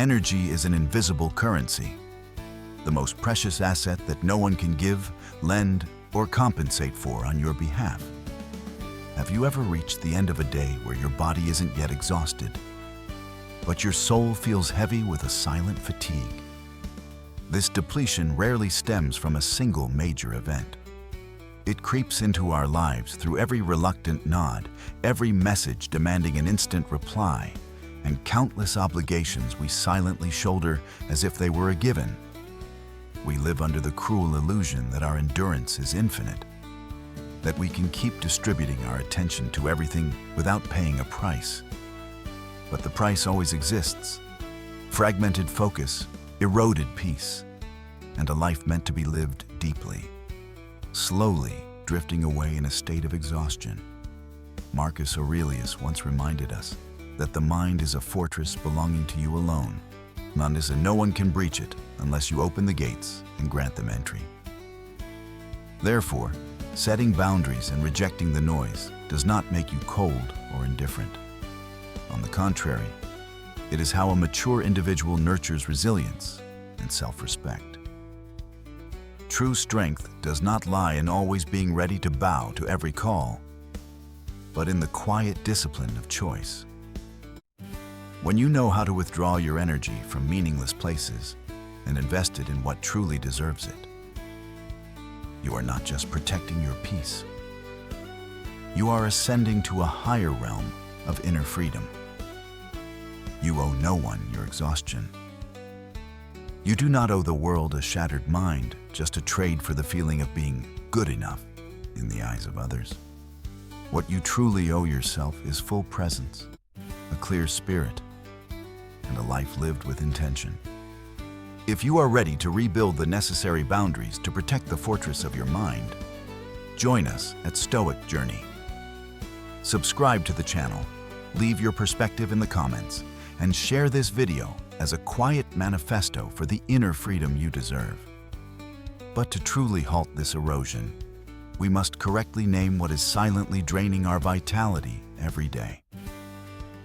Energy is an invisible currency, the most precious asset that no one can give, lend, or compensate for on your behalf. Have you ever reached the end of a day where your body isn't yet exhausted, but your soul feels heavy with a silent fatigue? This depletion rarely stems from a single major event. It creeps into our lives through every reluctant nod, every message demanding an instant reply, and countless obligations we silently shoulder as if they were a given. We live under the cruel illusion that our endurance is infinite, that we can keep distributing our attention to everything without paying a price. But the price always exists: fragmented focus, eroded peace, and a life meant to be lived deeply, slowly drifting away in a state of exhaustion. Marcus Aurelius once reminded us that the mind is a fortress belonging to you alone. And no one can breach it unless you open the gates and grant them entry. Therefore, setting boundaries and rejecting the noise does not make you cold or indifferent. On the contrary, it is how a mature individual nurtures resilience and self-respect. True strength does not lie in always being ready to bow to every call, but in the quiet discipline of choice. When you know how to withdraw your energy from meaningless places and invest it in what truly deserves it, you are not just protecting your peace. You are ascending to a higher realm of inner freedom. You owe no one your exhaustion. You do not owe the world a shattered mind just to trade for the feeling of being good enough in the eyes of others. What you truly owe yourself is full presence, a clear spirit, and a life lived with intention. If you are ready to rebuild the necessary boundaries to protect the fortress of your mind, join us at Stoic Journey. Subscribe to the channel, leave your perspective in the comments, and share this video as a quiet manifesto for the inner freedom you deserve. But to truly halt this erosion, we must correctly name what is silently draining our vitality every day.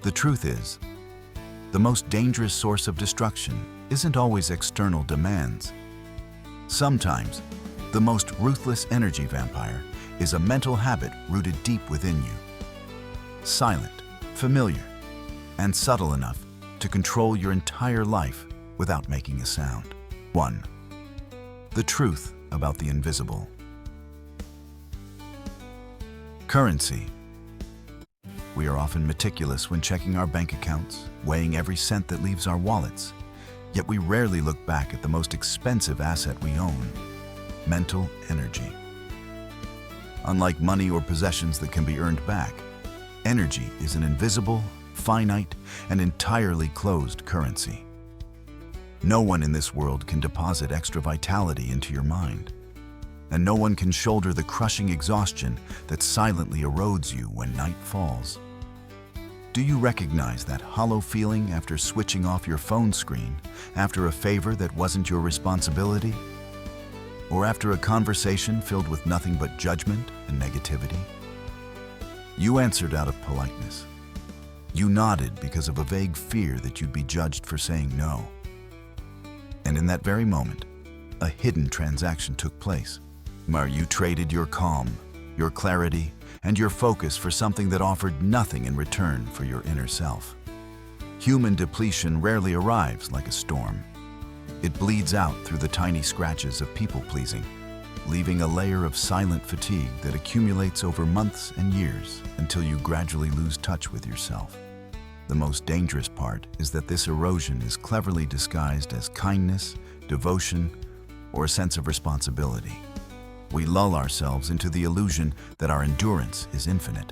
The truth is, the most dangerous source of destruction isn't always external demands. Sometimes, the most ruthless energy vampire is a mental habit rooted deep within you. Silent, familiar, and subtle enough to control your entire life without making a sound. 1. The truth about the invisible. Currency. We are often meticulous when checking our bank accounts, weighing every cent that leaves our wallets, yet we rarely look back at the most expensive asset we own: mental energy. Unlike money or possessions that can be earned back, energy is an invisible, finite, and entirely closed currency. No one in this world can deposit extra vitality into your mind, and no one can shoulder the crushing exhaustion that silently erodes you when night falls. Do you recognize that hollow feeling after switching off your phone screen, after a favor that wasn't your responsibility, or after a conversation filled with nothing but judgment and negativity? You answered out of politeness. You nodded because of a vague fear that you'd be judged for saying no. And in that very moment, a hidden transaction took place, where you traded your calm, your clarity, and your focus for something that offered nothing in return for your inner self. Human depletion rarely arrives like a storm. It bleeds out through the tiny scratches of people-pleasing, leaving a layer of silent fatigue that accumulates over months and years until you gradually lose touch with yourself. The most dangerous part is that this erosion is cleverly disguised as kindness, devotion, or a sense of responsibility. We lull ourselves into the illusion that our endurance is infinite,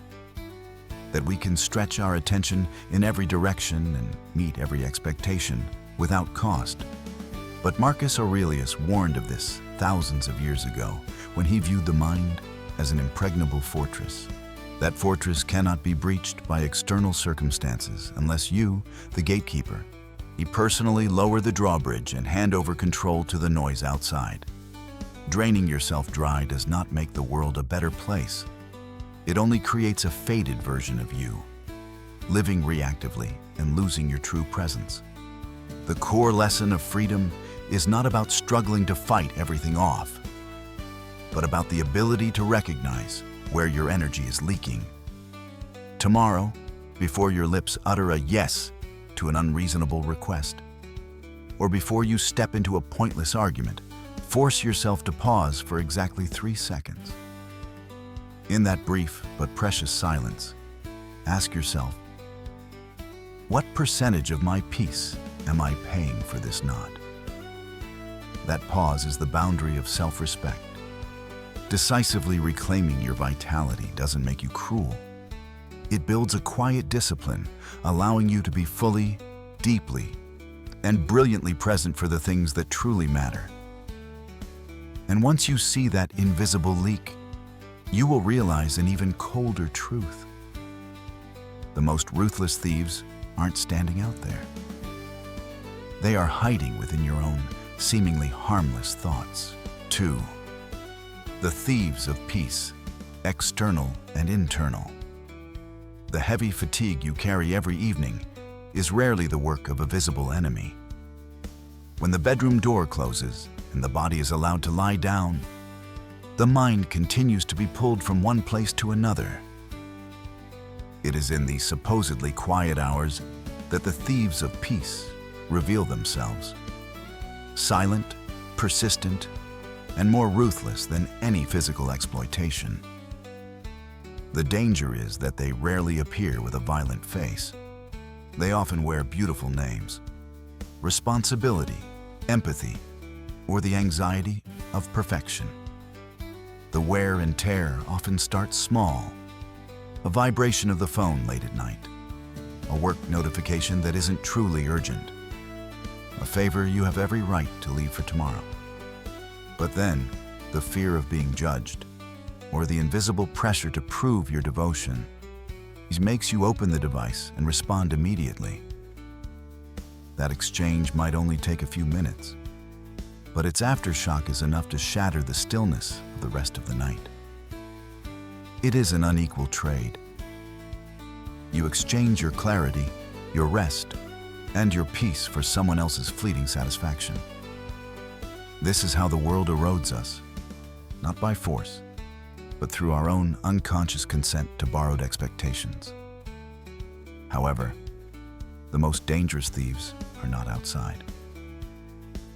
that we can stretch our attention in every direction and meet every expectation without cost. But Marcus Aurelius warned of this thousands of years ago when he viewed the mind as an impregnable fortress. That fortress cannot be breached by external circumstances unless you, the gatekeeper, personally lower the drawbridge and hand over control to the noise outside. Draining yourself dry does not make the world a better place. It only creates a faded version of you, living reactively and losing your true presence. The core lesson of freedom is not about struggling to fight everything off, but about the ability to recognize where your energy is leaking. Tomorrow, before your lips utter a yes to an unreasonable request, or before you step into a pointless argument, force yourself to pause for exactly 3 seconds. In that brief but precious silence, ask yourself, what percentage of my peace am I paying for this nod? That pause is the boundary of self-respect. Decisively reclaiming your vitality doesn't make you cruel. It builds a quiet discipline, allowing you to be fully, deeply, and brilliantly present for the things that truly matter. And once you see that invisible leak, you will realize an even colder truth. The most ruthless thieves aren't standing out there. They are hiding within your own seemingly harmless thoughts. 2. The thieves of peace, external and internal. The heavy fatigue you carry every evening is rarely the work of a visible enemy. When the bedroom door closes and the body is allowed to lie down, the mind continues to be pulled from one place to another. It is in these supposedly quiet hours that the thieves of peace reveal themselves. Silent, persistent, and more ruthless than any physical exploitation. The danger is that they rarely appear with a violent face. They often wear beautiful names: responsibility, empathy, or the anxiety of perfection. The wear and tear often starts small: a vibration of the phone late at night, a work notification that isn't truly urgent, a favor you have every right to leave for tomorrow. But then, the fear of being judged, or the invisible pressure to prove your devotion, makes you open the device and respond immediately. That exchange might only take a few minutes, but its aftershock is enough to shatter the stillness of the rest of the night. It is an unequal trade. You exchange your clarity, your rest, and your peace for someone else's fleeting satisfaction. This is how the world erodes us, not by force, but through our own unconscious consent to borrowed expectations. However, the most dangerous thieves are not outside.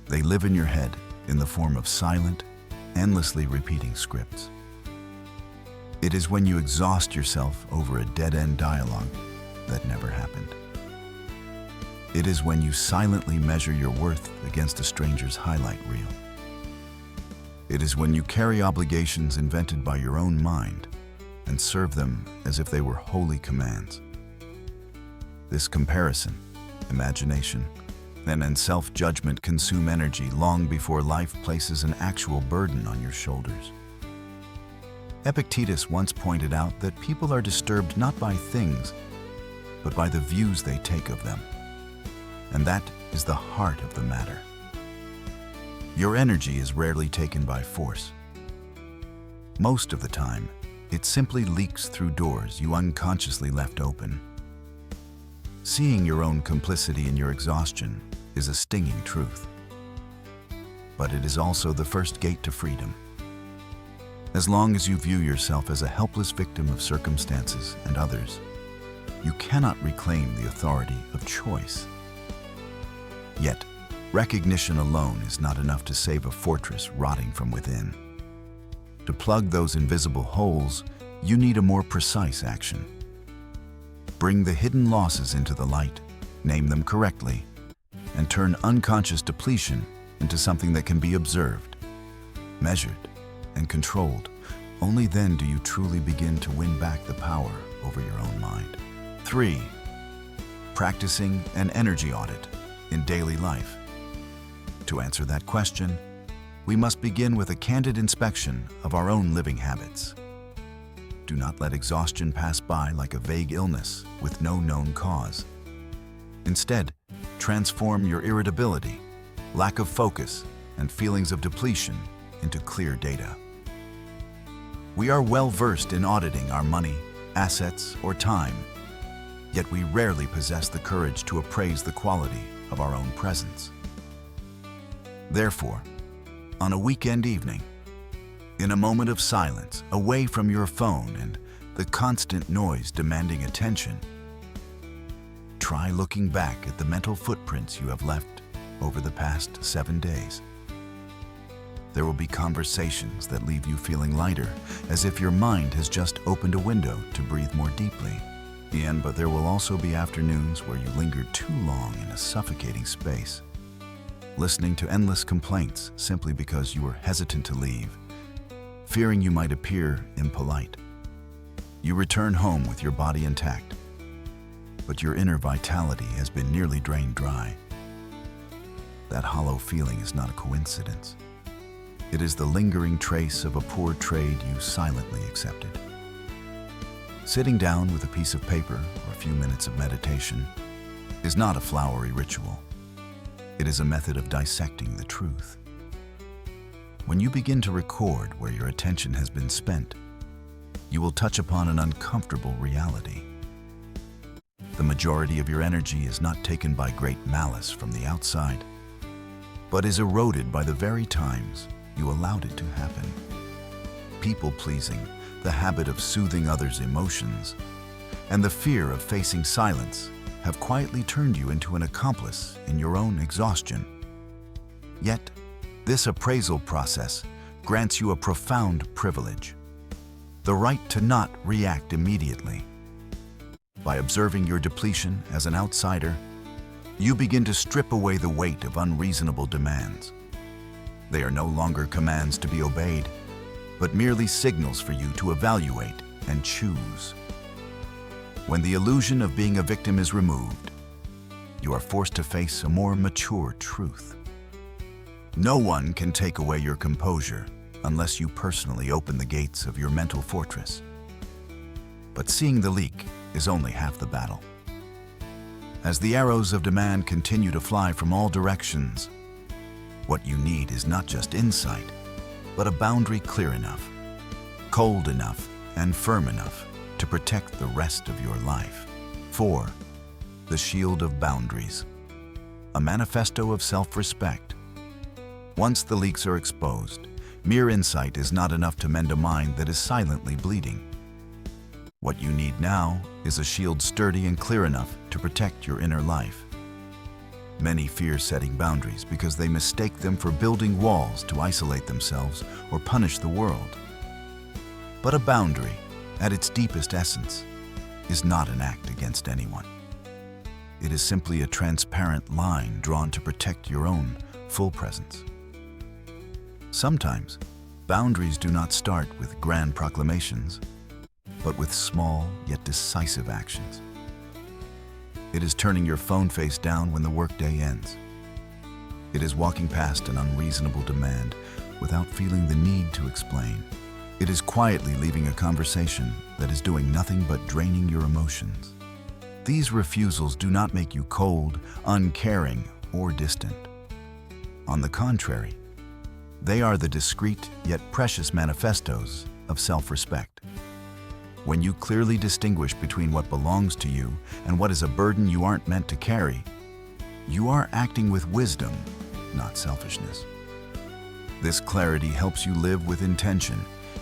They live in your head in the form of silent, endlessly repeating scripts. It is when you exhaust yourself over a dead-end dialogue that never happened. It is when you silently measure your worth against a stranger's highlight reel. It is when you carry obligations invented by your own mind and serve them as if they were holy commands. This comparison, imagination, and self-judgment consume energy long before life places an actual burden on your shoulders. Epictetus once pointed out that people are disturbed not by things, but by the views they take of them. And that is the heart of the matter. Your energy is rarely taken by force. Most of the time, it simply leaks through doors you unconsciously left open. Seeing your own complicity in your exhaustion is a stinging truth. But it is also the first gate to freedom. As long as you view yourself as a helpless victim of circumstances and others, you cannot reclaim the authority of choice. Yet, recognition alone is not enough to save a fortress rotting from within. To plug those invisible holes, you need a more precise action. Bring the hidden losses into the light, name them correctly, and turn unconscious depletion into something that can be observed, measured, and controlled. Only then do you truly begin to win back the power over your own mind. 3. Practicing an energy audit in daily life. To answer that question, we must begin with a candid inspection of our own living habits. Do not let exhaustion pass by like a vague illness with no known cause. Instead, transform your irritability, lack of focus, and feelings of depletion into clear data. We are well versed in auditing our money, assets, or time, yet we rarely possess the courage to appraise the quality of our own presence. Therefore, on a weekend evening, in a moment of silence, away from your phone and the constant noise demanding attention, try looking back at the mental footprints you have left over the past 7 days. There will be conversations that leave you feeling lighter, as if your mind has just opened a window to breathe more deeply. But there will also be afternoons where you lingered too long in a suffocating space, listening to endless complaints simply because you were hesitant to leave, fearing you might appear impolite. You return home with your body intact, but your inner vitality has been nearly drained dry. That hollow feeling is not a coincidence. It is the lingering trace of a poor trade you silently accepted. Sitting down with a piece of paper or a few minutes of meditation is not a flowery ritual. It is a method of dissecting the truth. When you begin to record where your attention has been spent, you will touch upon an uncomfortable reality. The majority of your energy is not taken by great malice from the outside, but is eroded by the very times you allowed it to happen. People-pleasing, the habit of soothing others' emotions, and the fear of facing silence have quietly turned you into an accomplice in your own exhaustion. Yet, this appraisal process grants you a profound privilege: the right to not react immediately. By observing your depletion as an outsider, you begin to strip away the weight of unreasonable demands. They are no longer commands to be obeyed, but merely signals for you to evaluate and choose. When the illusion of being a victim is removed, you are forced to face a more mature truth. No one can take away your composure unless you personally open the gates of your mental fortress. But seeing the leak is only half the battle. As the arrows of demand continue to fly from all directions, what you need is not just insight, but a boundary clear enough, cold enough, and firm enough to protect the rest of your life. 4. The Shield of Boundaries, a manifesto of self-respect. Once the leaks are exposed, mere insight is not enough to mend a mind that is silently bleeding. What you need now is a shield sturdy and clear enough to protect your inner life. Many fear setting boundaries because they mistake them for building walls to isolate themselves or punish the world. But a boundary, at its deepest essence, is not an act against anyone. It is simply a transparent line drawn to protect your own full presence. Sometimes, boundaries do not start with grand proclamations, but with small yet decisive actions. It is turning your phone face down when the workday ends. It is walking past an unreasonable demand without feeling the need to explain. It is quietly leaving a conversation that is doing nothing but draining your emotions. These refusals do not make you cold, uncaring, or distant. On the contrary, they are the discreet yet precious manifestos of self-respect. When you clearly distinguish between what belongs to you and what is a burden you aren't meant to carry, you are acting with wisdom, not selfishness. This clarity helps you live with intention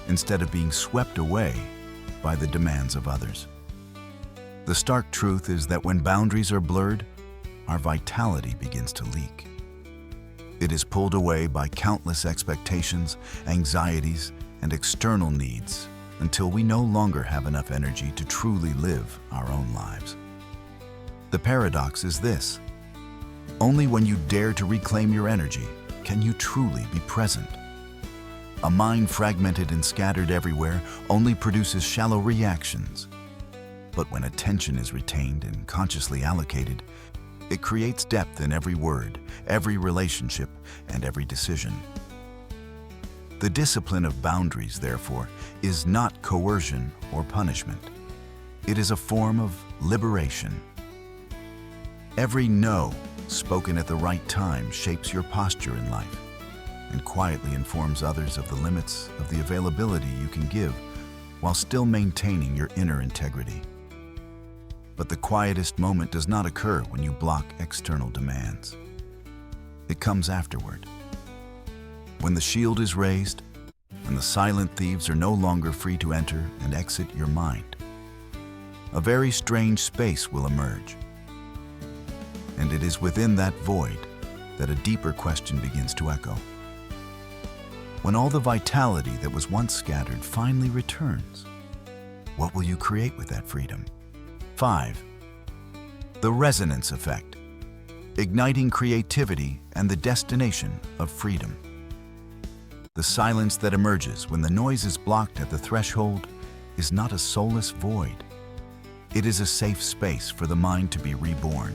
instead of being swept away by the demands of others. The stark truth is that when boundaries are blurred, our vitality begins to leak. It is pulled away by countless expectations, anxieties, and external needs until we no longer have enough energy to truly live our own lives. The paradox is this: only when you dare to reclaim your energy can you truly be present. A mind fragmented and scattered everywhere only produces shallow reactions. But when attention is retained and consciously allocated, it creates depth in every word, every relationship, and every decision. The discipline of boundaries, therefore, is not coercion or punishment. It is a form of liberation. Every no spoken at the right time shapes your posture in life and quietly informs others of the limits of the availability you can give while still maintaining your inner integrity. But the quietest moment does not occur when you block external demands. It comes afterward. When the shield is raised, and the silent thieves are no longer free to enter and exit your mind, a very strange space will emerge. And it is within that void that a deeper question begins to echo. When all the vitality that was once scattered finally returns, what will you create with that freedom? 5. The resonance effect, igniting creativity and the destination of freedom. The silence that emerges when the noise is blocked at the threshold is not a soulless void. It is a safe space for the mind to be reborn.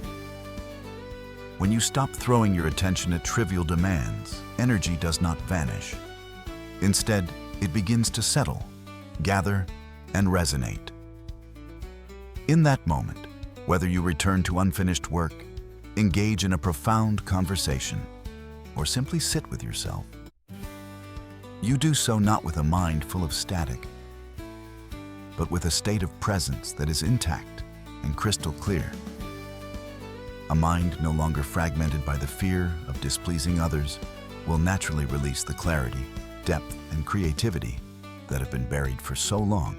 When you stop throwing your attention at trivial demands, energy does not vanish. Instead, it begins to settle, gather, and resonate. In that moment, whether you return to unfinished work, engage in a profound conversation, or simply sit with yourself, you do so not with a mind full of static, but with a state of presence that is intact and crystal clear. A mind no longer fragmented by the fear of displeasing others will naturally release the clarity, depth, and creativity that have been buried for so long.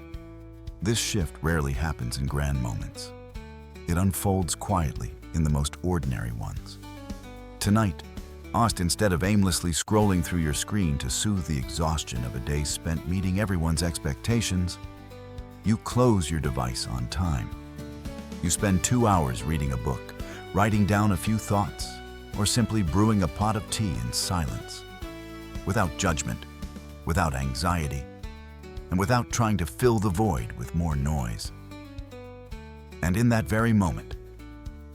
This shift rarely happens in grand moments. It unfolds quietly in the most ordinary ones. Tonight, instead of aimlessly scrolling through your screen to soothe the exhaustion of a day spent meeting everyone's expectations, you close your device on time. You spend 2 hours reading a book, writing down a few thoughts, or simply brewing a pot of tea in silence, without judgment, without anxiety, and without trying to fill the void with more noise. And in that very moment,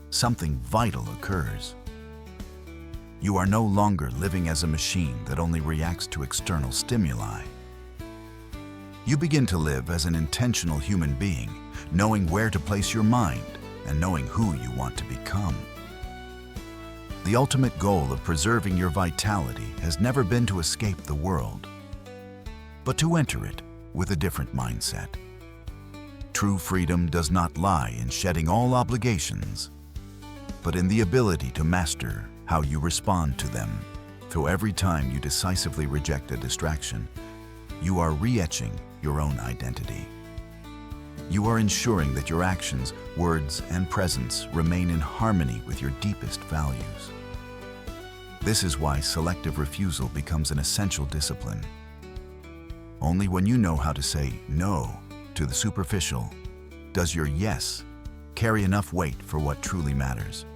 something vital occurs. You are no longer living as a machine that only reacts to external stimuli. You begin to live as an intentional human being, knowing where to place your mind and knowing who you want to become. The ultimate goal of preserving your vitality has never been to escape the world, but to enter it with a different mindset. True freedom does not lie in shedding all obligations, but in the ability to master how you respond to them. So every time you decisively reject a distraction, you are re-etching your own identity. You are ensuring that your actions, words, and presence remain in harmony with your deepest values. This is why selective refusal becomes an essential discipline. Only when you know how to say no to the superficial does your yes carry enough weight for what truly matters.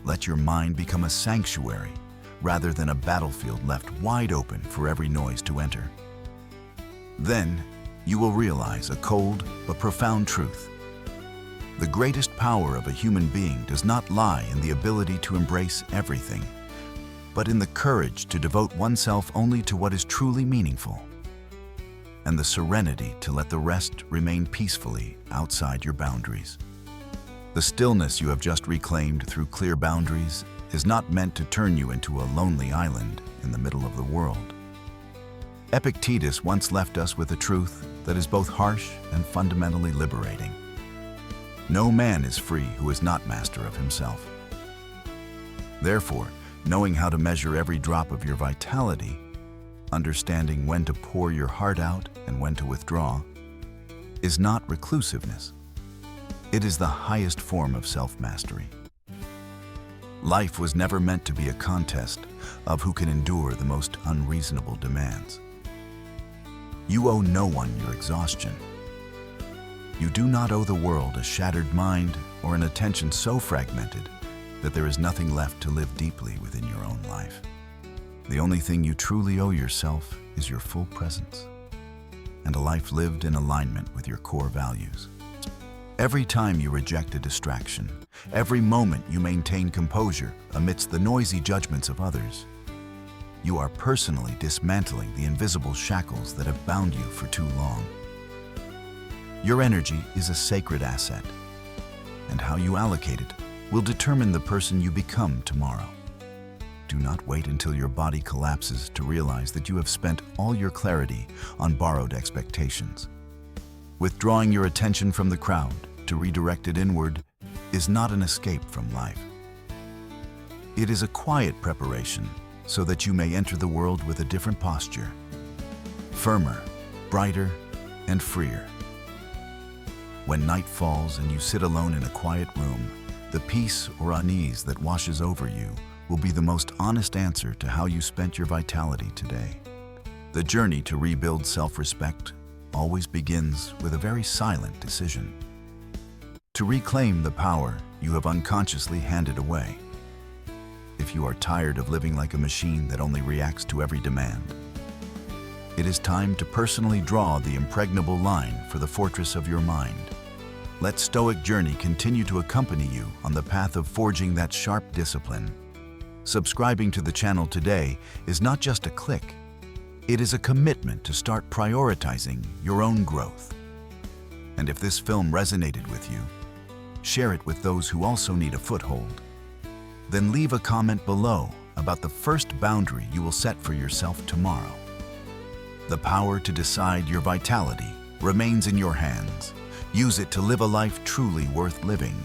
Let your mind become a sanctuary rather than a battlefield left wide open for every noise to enter. Then, you will realize a cold but profound truth. The greatest power of a human being does not lie in the ability to embrace everything, but in the courage to devote oneself only to what is truly meaningful, and the serenity to let the rest remain peacefully outside your boundaries. The stillness you have just reclaimed through clear boundaries is not meant to turn you into a lonely island in the middle of the world. Epictetus once left us with a truth that is both harsh and fundamentally liberating. No man is free who is not master of himself. Therefore, knowing how to measure every drop of your vitality, understanding when to pour your heart out and when to withdraw, is not reclusiveness. It is the highest form of self-mastery. Life was never meant to be a contest of who can endure the most unreasonable demands. You owe no one your exhaustion. You do not owe the world a shattered mind or an attention so fragmented that there is nothing left to live deeply within your own life. The only thing you truly owe yourself is your full presence and a life lived in alignment with your core values. Every time you reject a distraction, every moment you maintain composure amidst the noisy judgments of others, you are personally dismantling the invisible shackles that have bound you for too long. Your energy is a sacred asset, and how you allocate it will determine the person you become tomorrow. Do not wait until your body collapses to realize that you have spent all your clarity on borrowed expectations. Withdrawing your attention from the crowd to redirect it inward is not an escape from life. It is a quiet preparation so that you may enter the world with a different posture, firmer, brighter, and freer. When night falls and you sit alone in a quiet room, the peace or unease that washes over you will be the most honest answer to how you spent your vitality today. The journey to rebuild self-respect always begins with a very silent decision. To reclaim the power you have unconsciously handed away. If you are tired of living like a machine that only reacts to every demand, it is time to personally draw the impregnable line for the fortress of your mind. Let Stoic Journey continue to accompany you on the path of forging that sharp discipline. Subscribing to the channel today is not just a click, it is a commitment to start prioritizing your own growth. And if this film resonated with you, share it with those who also need a foothold. Then leave a comment below about the first boundary you will set for yourself tomorrow. The power to decide your vitality remains in your hands. Use it to live a life truly worth living.